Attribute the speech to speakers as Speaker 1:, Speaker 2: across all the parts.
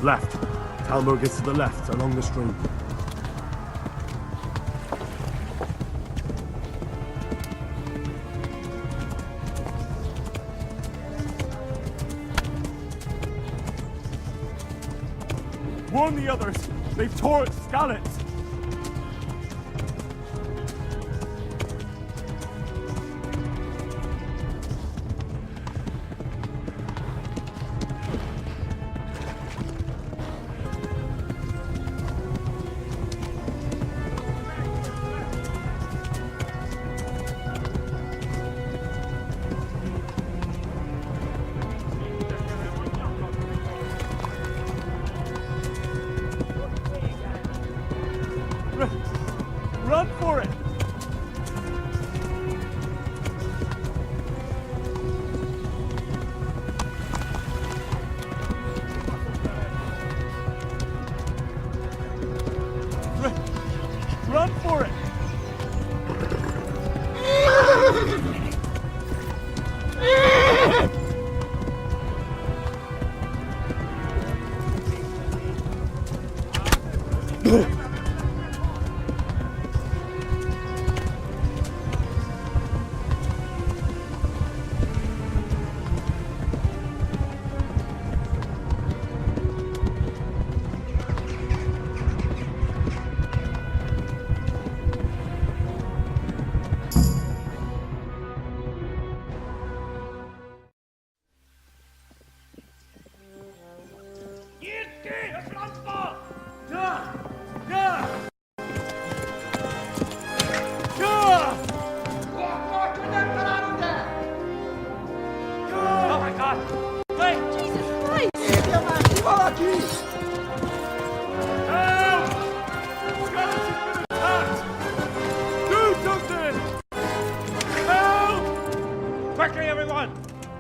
Speaker 1: Left. Talmud gets to the left, along the stream. Warn the others! They've tore its scallops! Run for it! Run for it!
Speaker 2: Quickly, everyone!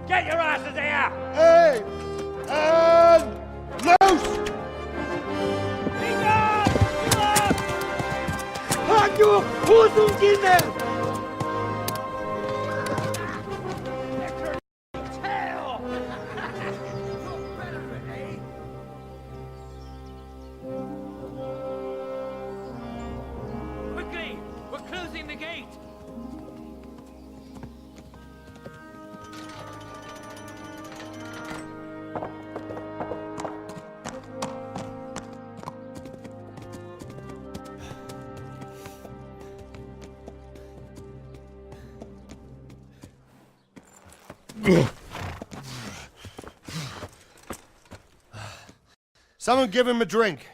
Speaker 2: Get your asses here!
Speaker 3: Hey! And loose! Hanno Hosenkinder!
Speaker 2: Quickly! We're closing the gate!
Speaker 3: Someone give him a drink.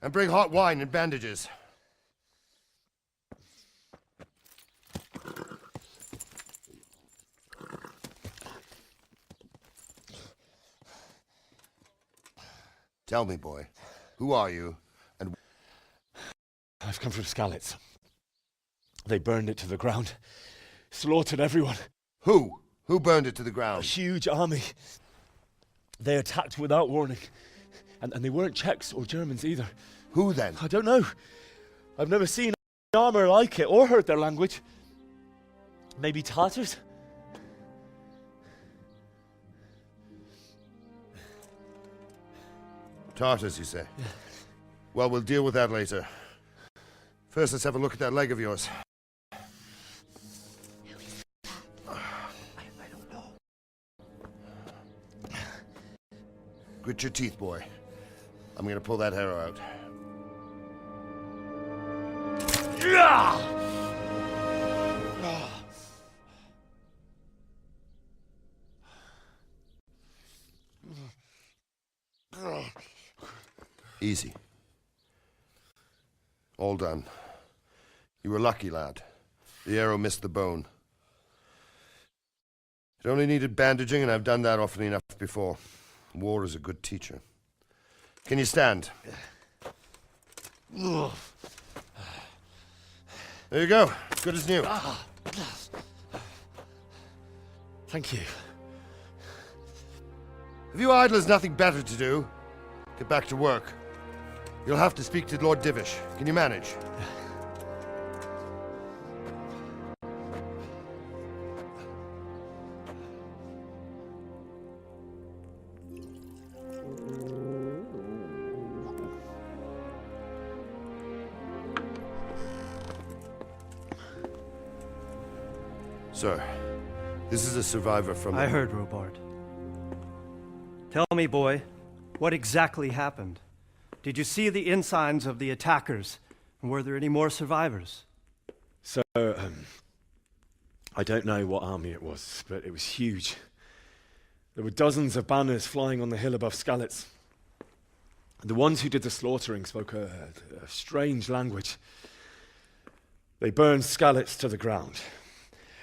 Speaker 3: And bring hot wine and bandages. Tell me, boy, who are you, and...
Speaker 4: I've come from Skalitz. They burned it to the ground. Slaughtered everyone.
Speaker 3: Who? Who burned it to the
Speaker 4: A
Speaker 3: ground?
Speaker 4: huge army. They attacked without warning. And they weren't Czechs or Germans either.
Speaker 3: Who then?
Speaker 4: I don't know. I've never seen armor like it or heard their language. Maybe Tatars?
Speaker 3: Tartars, you say? Yeah. Well, we'll deal with that later. First, let's have a look at that leg of yours.
Speaker 4: I don't know.
Speaker 3: Grit your teeth, boy. I'm gonna pull that arrow out. Easy. All done. You were lucky, lad. The arrow missed the bone. It only needed bandaging, and I've done that often enough before. War is a good teacher. Can you stand? There you go. Good as new.
Speaker 4: Thank you.
Speaker 3: If you idlers nothing better to do, get back to work. You'll have to speak to Lord Divish. Can you manage? Sir, this is a survivor from...
Speaker 5: I heard, Robard. Tell me, boy, what exactly happened? Did you see the ensigns of the attackers? And were there any more survivors?
Speaker 4: So, I don't know what army it was, but it was huge. There were dozens of banners flying on the hill above Skalitz. The ones who did the slaughtering spoke a strange language. They burned Skalitz to the ground,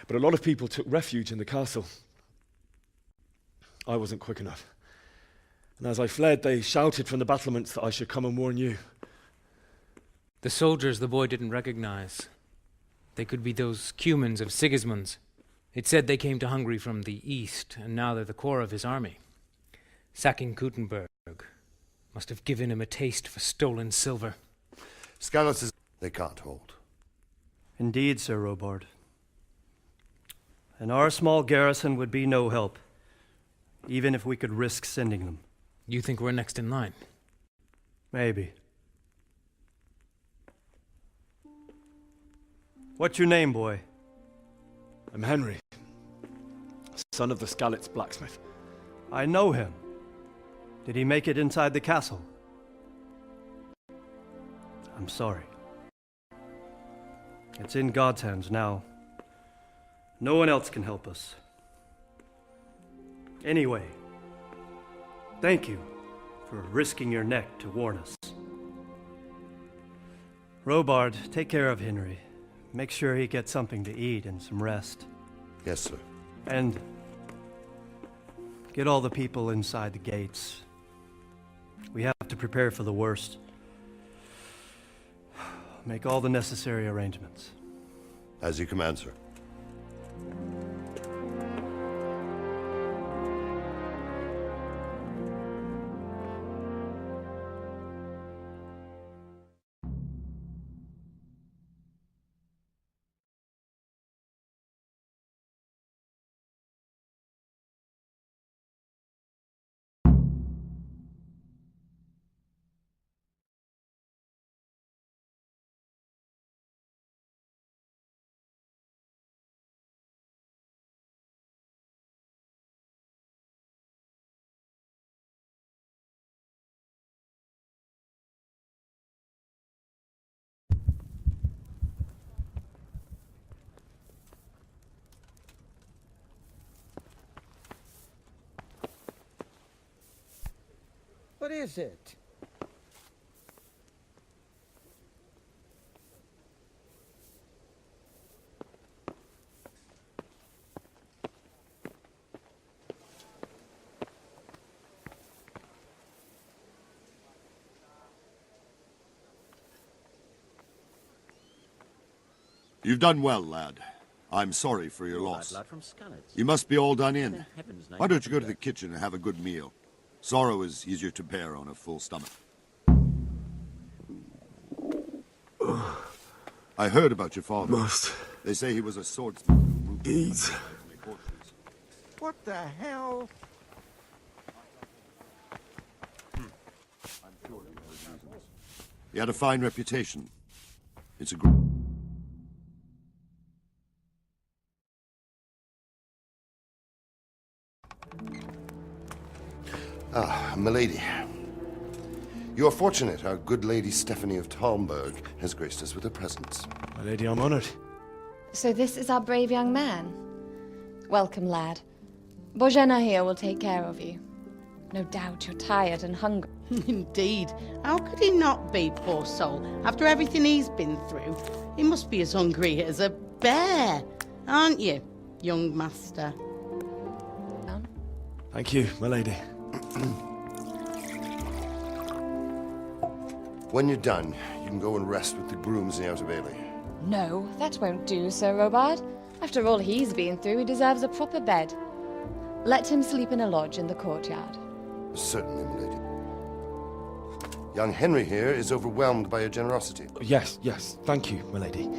Speaker 4: but a lot of people took refuge in the castle. I wasn't quick enough. And as I fled, they shouted from the battlements that I should come and warn you.
Speaker 6: The soldiers the boy didn't recognize. They could be those Cumans of Sigismund's. It said they came to Hungary from the east, and now they're the core of his army. Sacking Gutenberg must have given him a taste for stolen silver.
Speaker 3: Skalitz they can't hold.
Speaker 5: Indeed, Sir Robard. And our small garrison would be no help, even if we could risk sending them.
Speaker 6: You think we're next in line?
Speaker 5: Maybe. What's your name, boy?
Speaker 4: I'm Henry, son of the Skalitz blacksmith.
Speaker 5: I know him. Did he make it inside the castle? I'm sorry. It's in God's hands now. No one else can help us. Anyway, thank you for risking your neck to warn us. Robard, take care of Henry. Make sure he gets something to eat and some rest.
Speaker 3: Yes, sir.
Speaker 5: And get all the people inside the gates. We have to prepare for the worst. Make all the necessary arrangements.
Speaker 3: As you command, sir.
Speaker 7: What is it?
Speaker 8: You've done well, lad. I'm sorry for your loss. You must be all done in. Why don't you go to the kitchen and have a good meal? Sorrow is easier to bear on a full stomach. I heard about your father. They say he was a swordsman.
Speaker 7: What the hell?
Speaker 8: He had a fine reputation. It's a group.
Speaker 3: Ah, milady. You are fortunate our good lady Stephanie of Talmberg has graced us with her presence.
Speaker 4: My lady, I'm honored.
Speaker 9: So this is our brave young man. Welcome, lad. Bozhena here will take care of you. No doubt you're tired and hungry.
Speaker 10: Indeed. How could he not be, poor soul? After everything he's been through, he must be as hungry as a bear, aren't you, young master?
Speaker 4: Thank you, my lady.
Speaker 3: When you're done, you can go and rest with the grooms in the Outer Bailey.
Speaker 9: No, that won't do, Sir Robard. After all he's been through, he deserves a proper bed. Let him sleep in a lodge in the courtyard.
Speaker 3: Certainly, milady. Young Henry here is overwhelmed by your generosity.
Speaker 4: Yes, yes, thank you, my lady.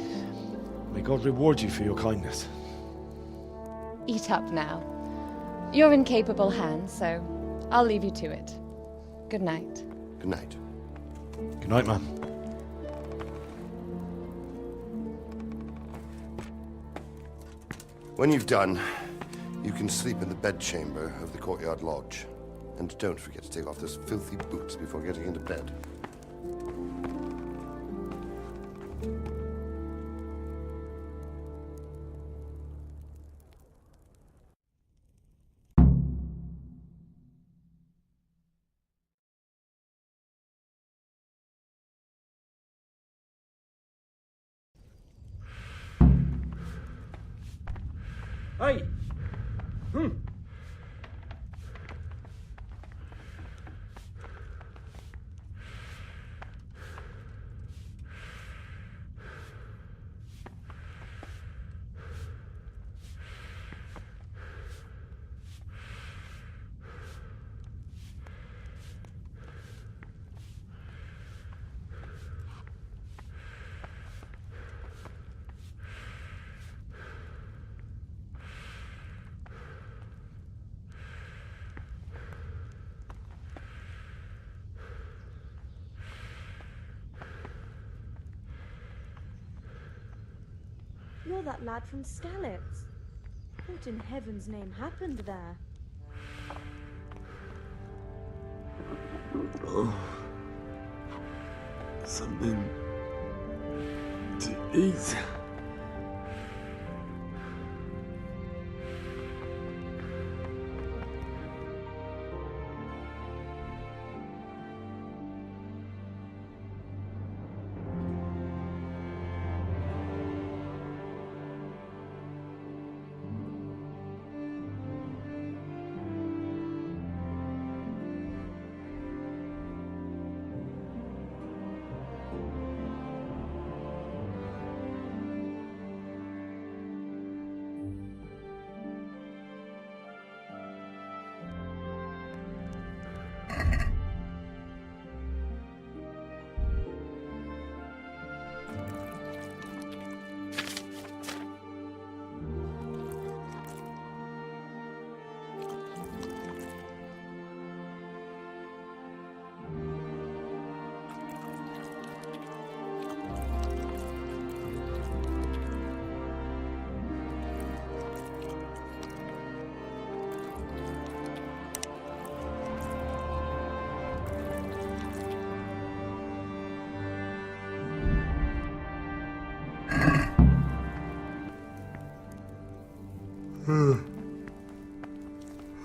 Speaker 4: May God reward you for your kindness.
Speaker 9: Eat up now. You're in capable hands, so I'll leave you to it. Good night.
Speaker 3: Good night.
Speaker 4: Good night, ma'am.
Speaker 3: When you've done, you can sleep in the bedchamber of the courtyard lodge. And don't forget to take off those filthy boots before getting into bed.
Speaker 4: Hey!
Speaker 11: You're that lad from Skalitz. What in heaven's name happened there?
Speaker 1: Oh, something to eat.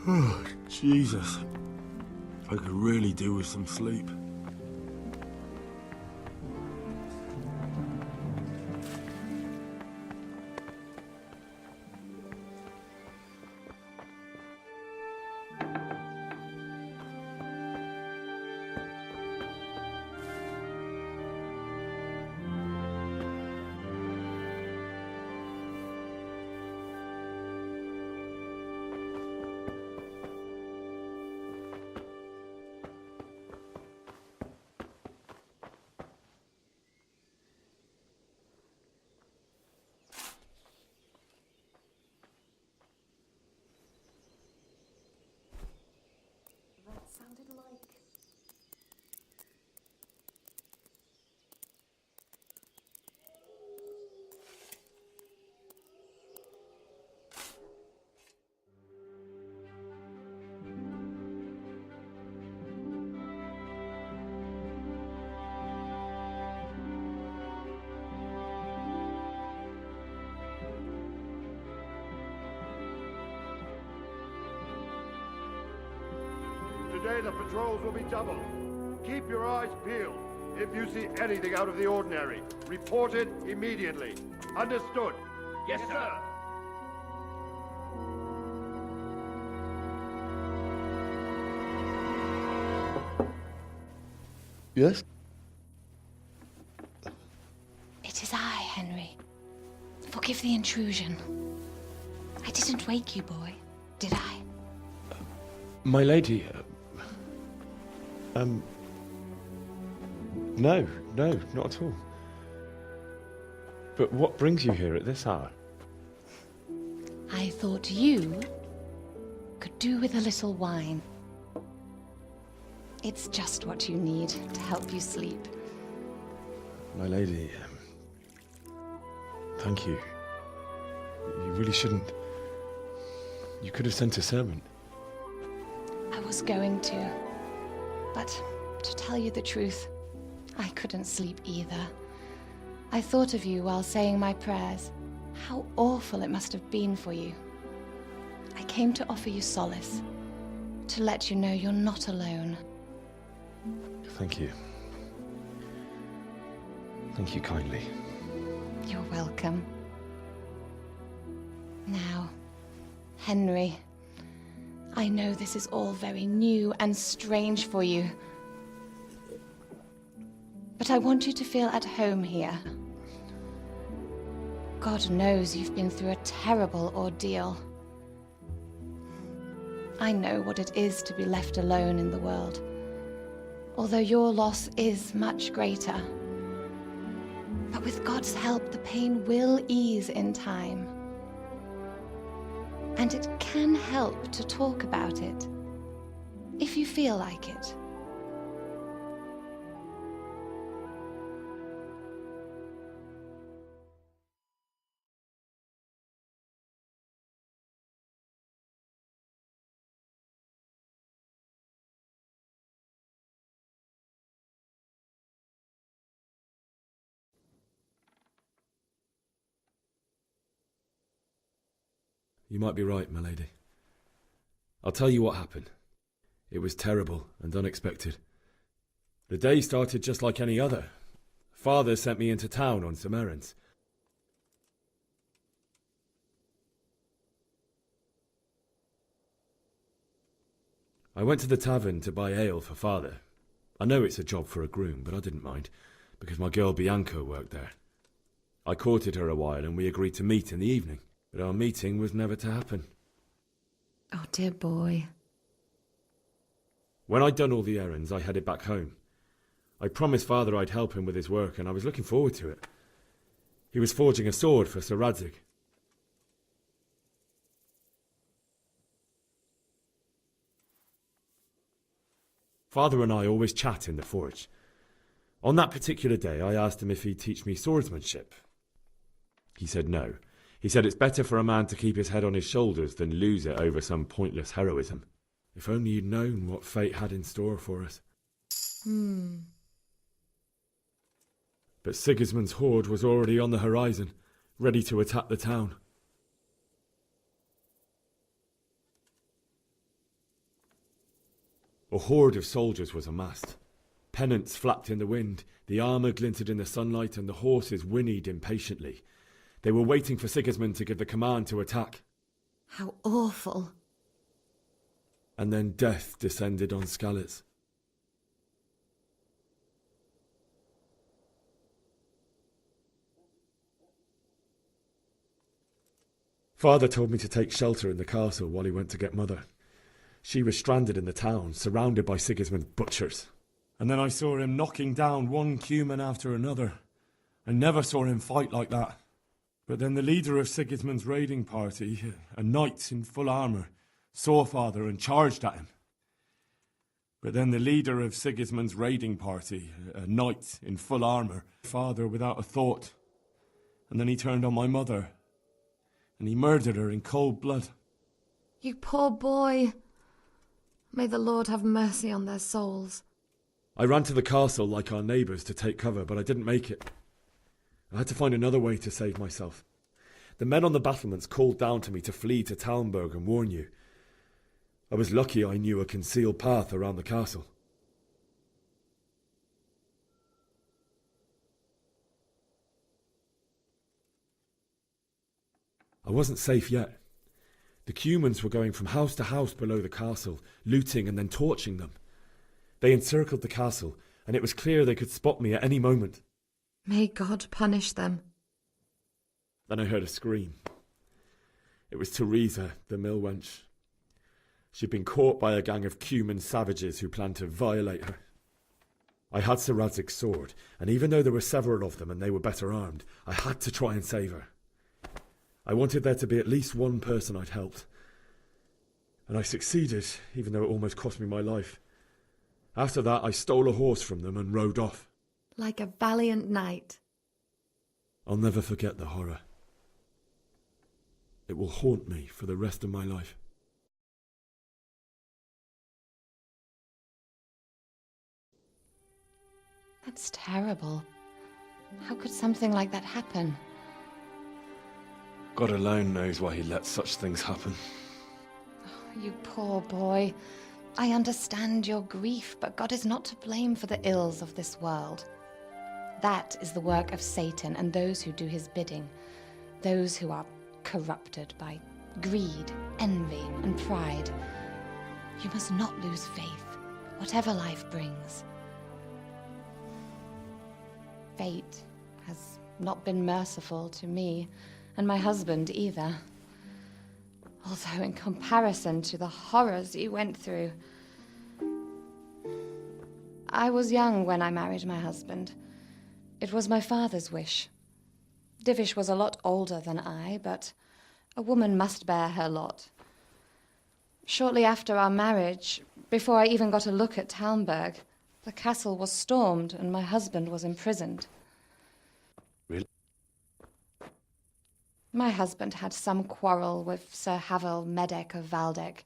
Speaker 1: Oh, Jesus. I could really do with some sleep.
Speaker 11: Sounded like...
Speaker 12: Today the patrols will be doubled. Keep your eyes peeled. If you see anything out of the ordinary, report it immediately. Understood?
Speaker 2: Yes, sir.
Speaker 3: Yes?
Speaker 9: It is I, Henry. Forgive the intrusion. I didn't wake you, boy, did I?
Speaker 4: My lady, no, not at all. But what brings you here at this hour?
Speaker 9: I thought you could do with a little wine. It's just what you need to help you sleep.
Speaker 4: My lady, thank you. You really shouldn't. You could have sent a servant.
Speaker 9: I was going to. But to tell you the truth, I couldn't sleep either. I thought of you while saying my prayers. How awful it must have been for you. I came to offer you solace, to let you know you're not alone.
Speaker 4: Thank you. Thank you kindly.
Speaker 9: You're welcome. Now, Henry, I know this is all very new and strange for you, but I want you to feel at home here. God knows you've been through a terrible ordeal. I know what it is to be left alone in the world, although your loss is much greater. But with God's help, the pain will ease in time. And it can help to talk about it, if you feel like it.
Speaker 4: You might be right, my lady. I'll tell you what happened. It was terrible and unexpected. The day started just like any other. Father sent me into town on some errands. I went to the tavern to buy ale for Father. I know it's a job for a groom, but I didn't mind, because my girl Bianca worked there. I courted her a while and we agreed to meet in the evening. But our meeting was never to happen.
Speaker 9: Oh, dear boy.
Speaker 4: When I'd done all the errands, I headed back home. I promised Father I'd help him with his work, and I was looking forward to it. He was forging a sword for Sir Radzig. Father and I always chat in the forge. On that particular day, I asked him if he'd teach me swordsmanship. He said no. He said it's better for a man to keep his head on his shoulders than lose it over some pointless heroism. If only you'd known what fate had in store for us. But Sigismund's horde was already on the horizon, ready to attack the town. A horde of soldiers was amassed. Pennants flapped in the wind, the armour glinted in the sunlight, and the horses whinnied impatiently. They were waiting for Sigismund to give the command to attack.
Speaker 9: How awful.
Speaker 4: And then death descended on Skalitz. Father told me to take shelter in the castle while he went to get Mother. She was stranded in the town, surrounded by Sigismund's butchers. And then I saw him knocking down one Cuman after another. I never saw him fight like that. But then the leader of Sigismund's raiding party, a knight in full armour, saw Father and charged at him. But then the leader of Sigismund's raiding party, a knight in full armour, Father without a thought. And then he turned on my mother, and he murdered her in cold blood.
Speaker 9: You poor boy. May the Lord have mercy on their souls.
Speaker 4: I ran to the castle like our neighbours to take cover, but I didn't make it. I had to find another way to save myself. The men on the battlements called down to me to flee to Talmberg and warn you. I was lucky I knew a concealed path around the castle. I wasn't safe yet. The Cumans were going from house to house below the castle, looting and then torching them. They encircled the castle, and it was clear they could spot me at any moment.
Speaker 9: May God punish them.
Speaker 4: Then I heard a scream. It was Teresa, the mill wench. She'd been caught by a gang of Cuman savages who planned to violate her. I had Sir Radzig's sword, and even though there were several of them and they were better armed, I had to try and save her. I wanted there to be at least one person I'd helped. And I succeeded, even though it almost cost me my life. After that, I stole a horse from them and rode off.
Speaker 9: Like a valiant knight.
Speaker 4: I'll never forget the horror.
Speaker 1: It will haunt me for the rest of my life.
Speaker 9: That's terrible. How could something like that happen?
Speaker 4: God alone knows why he lets such things happen.
Speaker 9: Oh, you poor boy. I understand your grief, but God is not to blame for the ills of this world. That is the work of Satan and those who do his bidding, those who are corrupted by greed, envy, and pride. You must not lose faith, whatever life brings. Fate has not been merciful to me, and my husband either. Although in comparison to the horrors you went through. I was young when I married my husband. It was my father's wish. Divish was a lot older than I, but a woman must bear her lot. Shortly after our marriage, before I even got a look at Talmberg, the castle was stormed and my husband was imprisoned.
Speaker 4: Really?
Speaker 9: My husband had some quarrel with Sir Havel Medek of Valdek,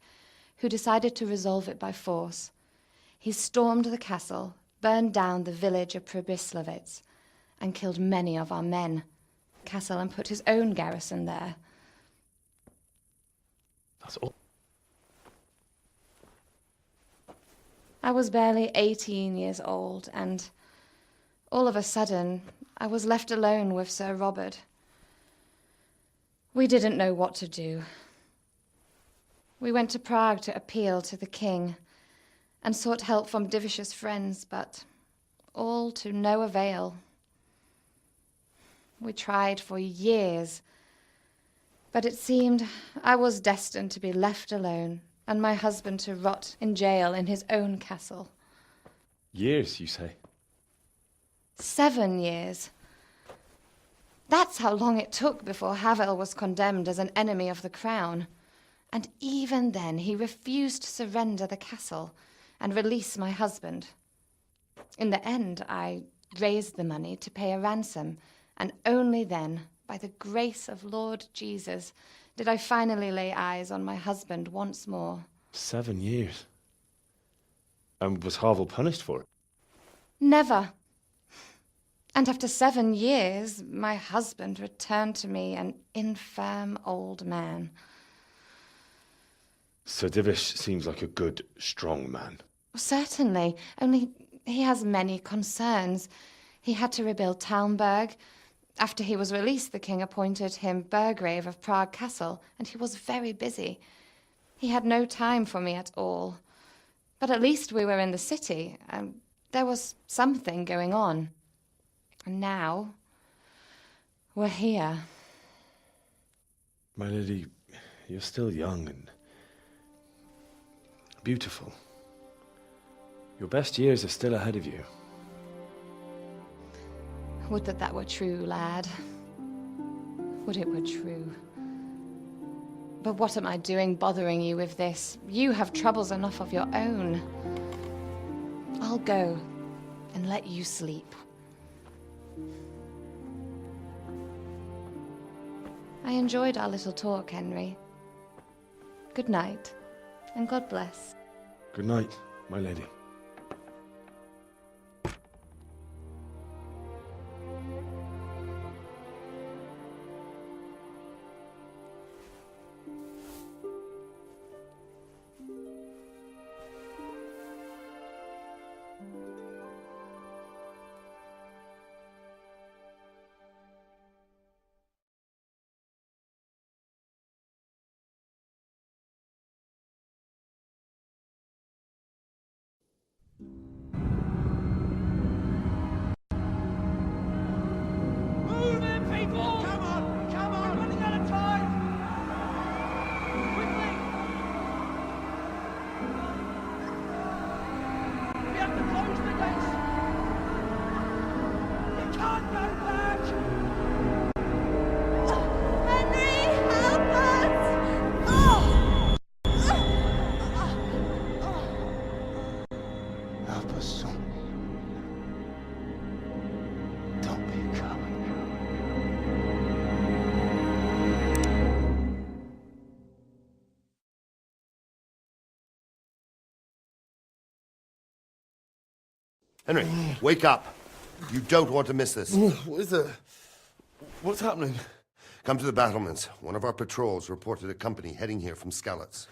Speaker 9: who decided to resolve it by force. He stormed the castle, burned down the village of Probislavitz, and killed many of our men. Castle and put his own garrison there.
Speaker 4: That's all.
Speaker 9: I was barely 18 years old, and all of a sudden, I was left alone with Sir Robert. We didn't know what to do. We went to Prague to appeal to the king and sought help from Divish's friends, but all to no avail. We tried for years, but it seemed I was destined to be left alone and my husband to rot in jail in his own castle.
Speaker 4: Years, you say?
Speaker 9: 7 years. That's how long it took before Havel was condemned as an enemy of the crown. And even then he refused to surrender the castle and release my husband. In the end, I raised the money to pay a ransom, and only then, by the grace of Lord Jesus, did I finally lay eyes on my husband once more.
Speaker 4: 7 years? And was Havel punished for it?
Speaker 9: Never. And after 7 years, my husband returned to me an infirm old man.
Speaker 4: Sir Divish seems like a good, strong man.
Speaker 9: Certainly, only he has many concerns. He had to rebuild Talmberg. After he was released, the king appointed him Burgrave of Prague Castle, and he was very busy. He had no time for me at all. But at least we were in the city, and there was something going on. And now, we're here.
Speaker 4: My lady, you're still young and beautiful. Your best years are still ahead of you.
Speaker 9: Would that were true, lad. Would it were true. But what am I doing bothering you with this? You have troubles enough of your own. I'll go and let you sleep. I enjoyed our little talk, Henry. Good night, and God bless.
Speaker 4: Good night, my lady.
Speaker 3: Henry, wake up. You don't want to miss this.
Speaker 1: What is it? What's happening?
Speaker 3: Come to the battlements. One of our patrols reported a company heading here from Skalitz.